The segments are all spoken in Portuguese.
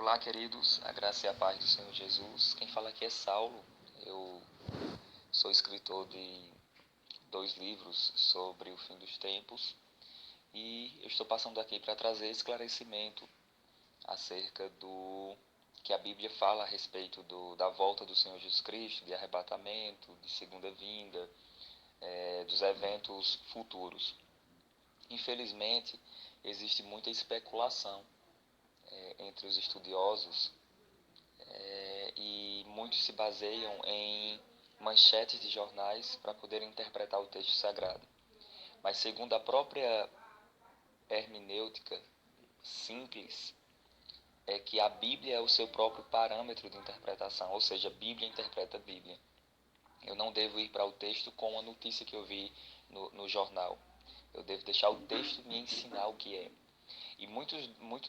Olá, queridos, a graça e a paz do Senhor Jesus. Quem fala aqui é Saulo. Eu sou escritor de 2 livros sobre o fim dos tempos e eu estou passando aqui para trazer esclarecimento acerca do que a Bíblia fala a respeito da volta do Senhor Jesus Cristo, de arrebatamento, de segunda vinda, dos eventos futuros. Infelizmente, existe muita especulação entre os estudiosos e muitos se baseiam em manchetes de jornais para poderem interpretar o texto sagrado. Mas segundo a própria hermenêutica simples, é que a Bíblia é o seu próprio parâmetro de interpretação, ou seja, a Bíblia interpreta a Bíblia. Eu não devo ir para o texto com a notícia que eu vi no jornal. Eu devo deixar o texto me ensinar o que é. E muito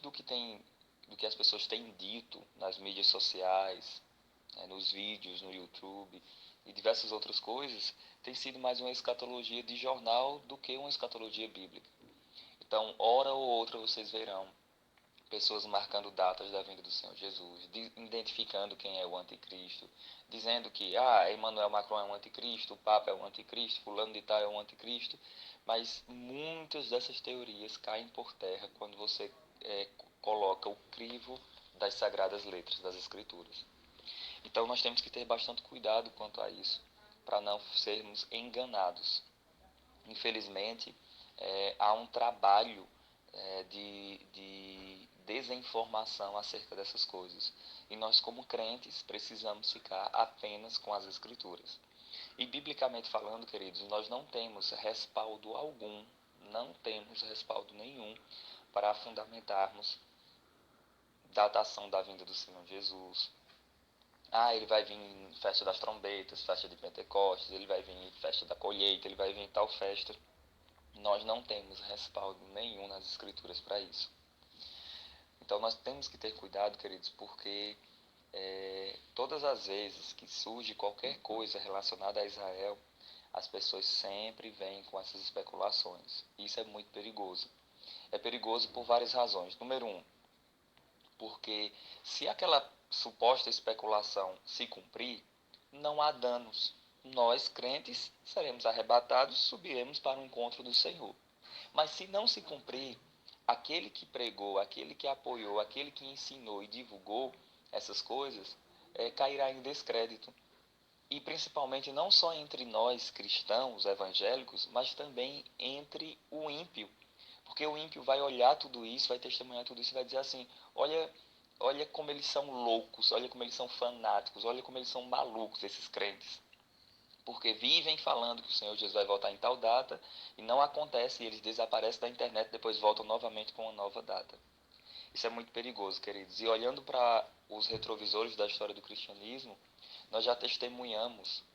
do que as pessoas têm dito nas mídias sociais, nos vídeos, no YouTube e diversas outras coisas, tem sido mais uma escatologia de jornal do que uma escatologia bíblica. Então, hora ou outra vocês verão pessoas marcando datas da vinda do Senhor Jesus, identificando quem é o anticristo, dizendo que Emmanuel Macron é um anticristo, o Papa é um anticristo, fulano de tal é um anticristo, mas muitas dessas teorias caem por terra quando você coloca o crivo das sagradas letras das Escrituras. Então nós temos que ter bastante cuidado quanto a isso, para não sermos enganados. Infelizmente, há um trabalho de desinformação acerca dessas coisas. E nós, como crentes, precisamos ficar apenas com as Escrituras. E, biblicamente falando, queridos, nós não temos respaldo algum, não temos respaldo nenhum para fundamentarmos datação da vinda do Senhor Jesus. Ele vai vir em festa das trombetas, festa de Pentecostes, ele vai vir em festa da colheita, ele vai vir em tal festa. Nós não temos respaldo nenhum nas Escrituras para isso. Então nós temos que ter cuidado, queridos, porque todas as vezes que surge qualquer coisa relacionada a Israel, as pessoas sempre vêm com essas especulações. Isso é muito perigoso. É perigoso por várias razões. Número 1, porque se aquela suposta especulação se cumprir, não há danos. Nós, crentes, seremos arrebatados, subiremos para o encontro do Senhor. Mas se não se cumprir, aquele que pregou, aquele que apoiou, aquele que ensinou e divulgou essas coisas, cairá em descrédito. E principalmente não só entre nós cristãos evangélicos, mas também entre o ímpio. Porque o ímpio vai olhar tudo isso, vai testemunhar tudo isso e vai dizer assim: olha como eles são loucos, olha como eles são fanáticos, olha como eles são malucos, esses crentes. Porque vivem falando que o Senhor Jesus vai voltar em tal data e não acontece, e eles desaparecem da internet e depois voltam novamente com uma nova data. Isso é muito perigoso, queridos. E olhando para os retrovisores da história do cristianismo, nós já testemunhamos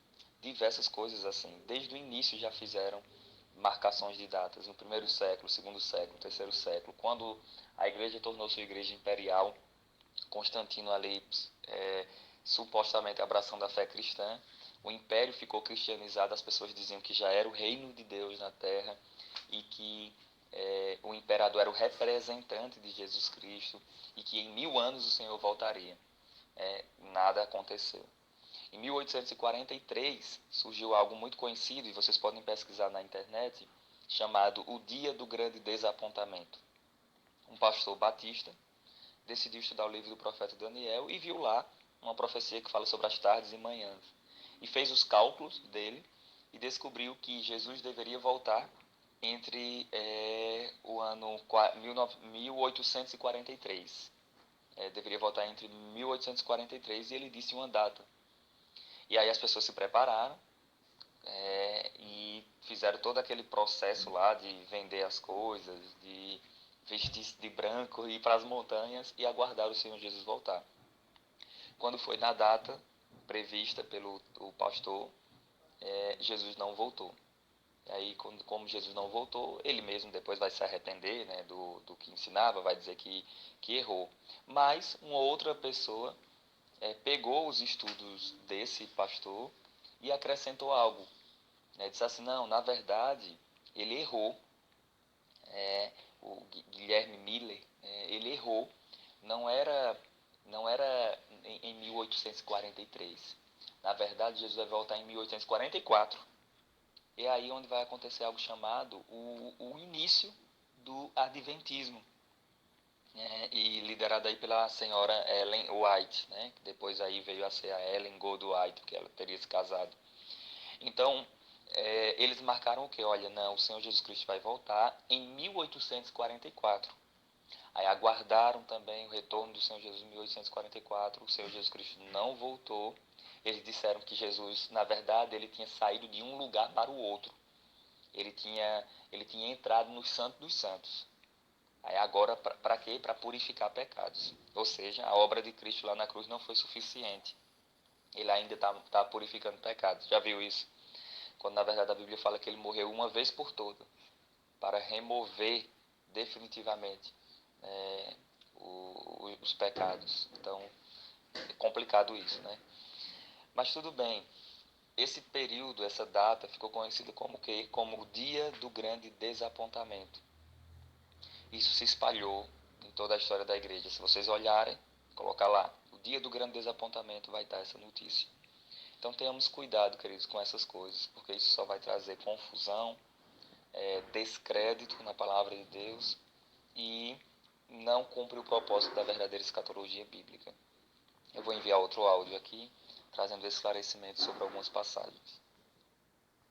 diversas coisas assim. Desde o início já fizeram marcações de datas, no primeiro século, segundo século, terceiro século, quando a igreja tornou-se igreja imperial, Constantino ali supostamente abraçando a fé cristã, o império ficou cristianizado, as pessoas diziam que já era o reino de Deus na terra e que o imperador era o representante de Jesus Cristo e que em 1000 anos o Senhor voltaria. Nada aconteceu. Em 1843 surgiu algo muito conhecido, e vocês podem pesquisar na internet, chamado o Dia do Grande Desapontamento. Um pastor batista decidiu estudar o livro do profeta Daniel e viu lá uma profecia que fala sobre as tardes e manhãs. E fez os cálculos dele e descobriu que Jesus deveria voltar entre o ano 1843. Deveria voltar entre 1843 e ele disse uma data. E aí as pessoas se prepararam e fizeram todo aquele processo lá de vender as coisas, de vestir-se de branco, ir para as montanhas e aguardar o Senhor Jesus voltar. Quando foi na data prevista pelo o pastor, Jesus não voltou. E aí, como Jesus não voltou, ele mesmo depois vai se arrepender, né, do que ensinava, vai dizer que errou. Mas uma outra pessoa pegou os estudos desse pastor e acrescentou algo. Disse assim: não, na verdade, ele errou. O Guilherme Miller, ele errou. Não era 1843. Na verdade, Jesus vai voltar em 1844. É aí onde vai acontecer algo chamado o início do Adventismo, né? E liderado aí pela senhora Ellen White, né? Que depois aí veio a ser a Ellen Goldwhite, porque ela teria se casado. Então, eles marcaram o que? Olha, não, o Senhor Jesus Cristo vai voltar em 1844. Aí aguardaram também o retorno do Senhor Jesus em 1844. O Senhor Jesus Cristo não voltou. Eles disseram que Jesus, na verdade, ele tinha saído de um lugar para o outro. Ele tinha entrado no Santo dos Santos. Aí agora, para quê? Para purificar pecados. Ou seja, a obra de Cristo lá na cruz não foi suficiente. Ele ainda está purificando pecados. Já viu isso? Quando na verdade a Bíblia fala que ele morreu uma vez por todas, para remover definitivamente os pecados. Então, é complicado isso, né? Mas tudo bem. Esse período, essa data, ficou conhecida como o quê? Como o Dia do Grande Desapontamento. Isso se espalhou em toda a história da igreja. Se vocês olharem, colocar lá, o Dia do Grande Desapontamento, vai estar essa notícia. Então tenhamos cuidado, queridos, com essas coisas, porque isso só vai trazer confusão, descrédito na palavra de Deus e não cumpre o propósito da verdadeira escatologia bíblica. Eu vou enviar outro áudio aqui, trazendo esclarecimentos sobre algumas passagens.